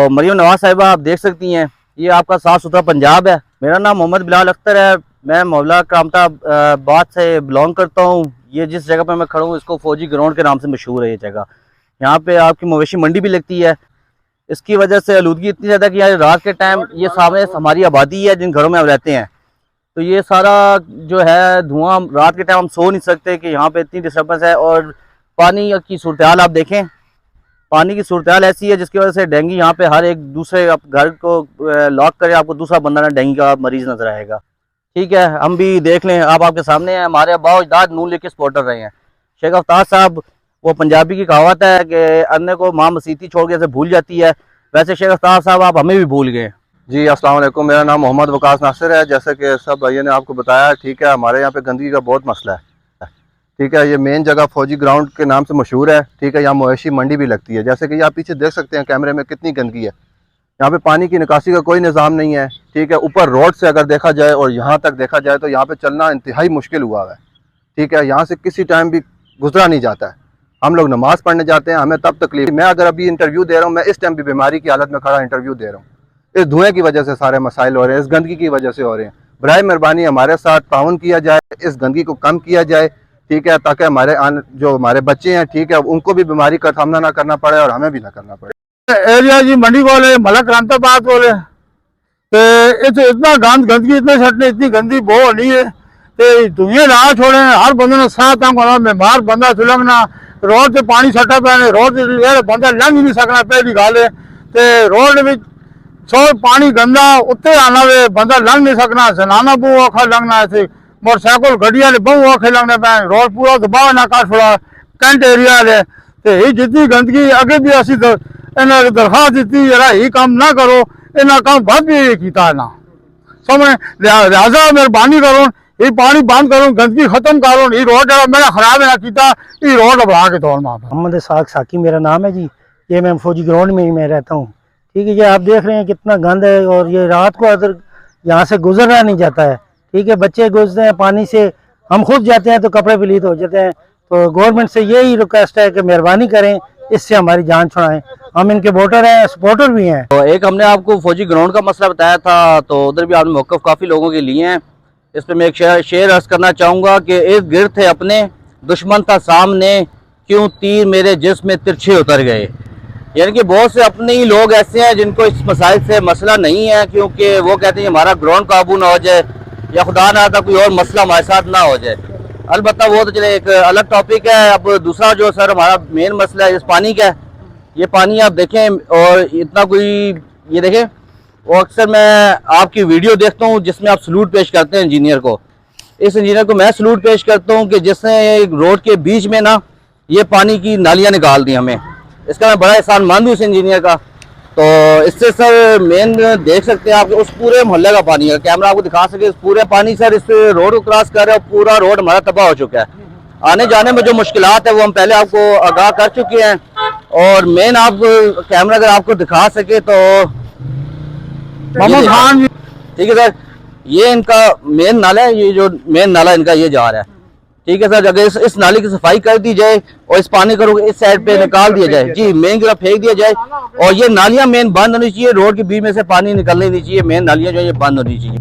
तो मरियम नवाज साहिबा आप देख सकती हैं, ये आपका साफ सुथरा पंजाब है। मेरा नाम मोहम्मद बिलाल अख्तर है, मैं मोहल्ला करामताबाद से बिलोंग करता हूँ। ये जिस जगह पर मैं खड़ा हूँ इसको फौजी ग्राउंड के नाम से मशहूर है ये जगह। यहाँ पे आपकी मवेशी मंडी भी लगती है। इसकी वजह से आलूदगी इतनी ज़्यादा कि यहाँ रात के टाइम ये सामने हमारी आबादी है जिन घरों में हम रहते हैं, तो ये सारा जो है धुआं, रात के टाइम हम सो नहीं सकते कि यहाँ पे इतनी डिस्टर्बेंस है। और पानी की सूरत हाल आप देखें, पानी की सूरत हाल ऐसी है जिसकी वजह से डेंगू यहाँ पे हर एक दूसरे घर को लॉक करे आपको दूसरा बंदा ना डेंगू का मरीज नजर आएगा। ठीक है, हम भी देख लें, आपके सामने है, हमारे अब्बा अजदाद नून लीग के सपोर्टर रहे हैं। शेख अफ्तार साहब, वो पंजाबी की कहावत है कि अन्य को माँ मसीती छोड़ के से भूल जाती है, वैसे शेख अफ्तार साहब आप हमें भी भूल गए। जी अस्सलाम वालेकुम, मेरा नाम मोहम्मद वकास नासिर है। जैसे कि सब भाइयों ने आपको बताया, ठीक है, हमारे यहाँ पे गंदगी का बहुत मसला है। ठीक है, ये मेन जगह फौजी ग्राउंड के नाम से मशहूर है। ठीक है, यहाँ मवेशी मंडी भी लगती है। जैसे कि आप पीछे देख सकते हैं कैमरे में कितनी गंदगी है। यहाँ पे पानी की निकासी का कोई निज़ाम नहीं है। ठीक है, ऊपर रोड से अगर देखा जाए और यहाँ तक देखा जाए तो यहाँ पे चलना इंतहाई मुश्किल हुआ है। ठीक है, यहाँ से किसी टाइम भी गुजरा नहीं जाता है। हम लोग नमाज़ पढ़ने जाते हैं, हमें तब तकलीफ। मैं अगर अभी इंटरव्यू दे रहा हूँ, मैं इस टाइम भी बीमारी की हालत में खड़ा इंटरव्यू दे रहा हूँ। इस धुएं की वजह से सारे मसाइल हो रहे हैं, इस गंदगी की वजह से हो रहे हैं। बराए मेहरबानी हमारे साथ ताउन किया जाए, इस गंदगी को कम किया जाए। ठीक है, ताकि जो हमारे बच्चे हैं, ठीक है, उनको भी बीमारी का सामना ना करना पड़े और हमें भी ना करना पड़े। एरिया जी मंडी बोले, मलक करामताबाद बोले, तो इतना गंदगी इतने सटने, इतनी गंदी बो होनी है तो दुनिया ना छोड़े। हर बंदे ने साथ होना, बीमार बंदा सुलगना, रोड से पानी सटा पे, रोड से बंदा लंघ नहीं सकना। पहली गल है तो रोड में सौ पानी गंदा उत्ते आना वे, बंदा लंघ नहीं सकना। जनाना बहु औखा लंघना है, मोटरसाइकिल गड्डिया बहु औखे लंघने पे। रोड पूरा दबाव ना कर छोड़ा, कैंट एरिया है तो ये जितनी गंदगी अगे भी असी दरखास्त दी जरा ही काम ना करो, इन्ना काम बंद भी किया ना समझ। लिहाजा मेहरबानी करो, ये पानी बंद करो, गंदगी खत्म करो। ये रोड मैंने खराब ना किया, ये रोड बढ़ा के तौर में। मोहम्मद इसाक साकी मेरा नाम है जी। ये मैं फौजी ग्राउंड में ही मैं रहता हूँ। ठीक है, ये आप देख रहे हैं कितना गंद है और ये रात को अगर यहाँ से गुजरना नहीं जाता है। ठीक है, बच्चे गुजरते हैं पानी से, हम खुद जाते हैं तो कपड़े पलीत हो जाते हैं। तो गवर्नमेंट से यही रिक्वेस्ट है कि मेहरबानी करें, इससे हमारी जान छुड़ाएं। हम इनके वोटर हैं, सपोर्टर भी हैं। तो एक हमने आपको फौजी ग्राउंड का मसला बताया था, तो उधर भी आपने मौक़िफ़ काफ़ी लोगों के लिए हैं। इस पर मैं एक शेर अर्ज़ करना चाहूँगा कि एक गिर्द थे अपने, दुश्मन था सामने, क्यों तीर मेरे जिस्म में तिरछे उतर गए। यानी कि बहुत से अपने ही लोग ऐसे हैं जिनको इस मसाइल से मसला नहीं है, क्योंकि वो कहते हैं हमारा ग्राउंड काबू ना हो जाए या खुदा ना था कोई और मसला हमारे साथ ना हो जाए। अलबत्ता वो तो चले एक अलग टॉपिक है। अब दूसरा जो सर हमारा मेन मसला है इस पानी का। ये पानी आप देखें और इतना कोई ये देखें, और अक्सर मैं आपकी वीडियो देखता हूँ जिसमें आप सलूट पेश करते हैं इंजीनियर को। इस इंजीनियर को मैं सलूट पेश करता हूँ कि जिसने रोड के बीच में ना ये पानी की नालियाँ निकाल दी हमें। इसका मैं बड़ा एहसानमंद हूँ इस इंजीनियर का। तो इससे सर मेन देख सकते हैं आप उस पूरे मोहल्ले का पानी है, कैमरा आपको दिखा सके, इस पूरे पानी सर इस रोड को क्रॉस कर रहे हैं, पूरा रोड हमारा तबाह हो चुका है। आने जाने में जो मुश्किलात है वो हम पहले आपको आगाह कर चुके हैं। और मेन आप कैमरा अगर आपको दिखा सके तो मोहम्मद खान, ठीक है सर, ये इनका मेन नाला है, ये जो मेन नाला इनका ये जा रहा है। ठीक है सर, अगर इस नाली की सफाई कर दी जाए और इस पानी को इस साइड पे निकाल दिया जाए, जी मेन की तरफ फेंक दिया जाए, और ये नालियां मेन बंद होनी चाहिए, रोड के बीच में से पानी निकलने नहीं चाहिए, मेन नालियां जो है ये बंद होनी चाहिए।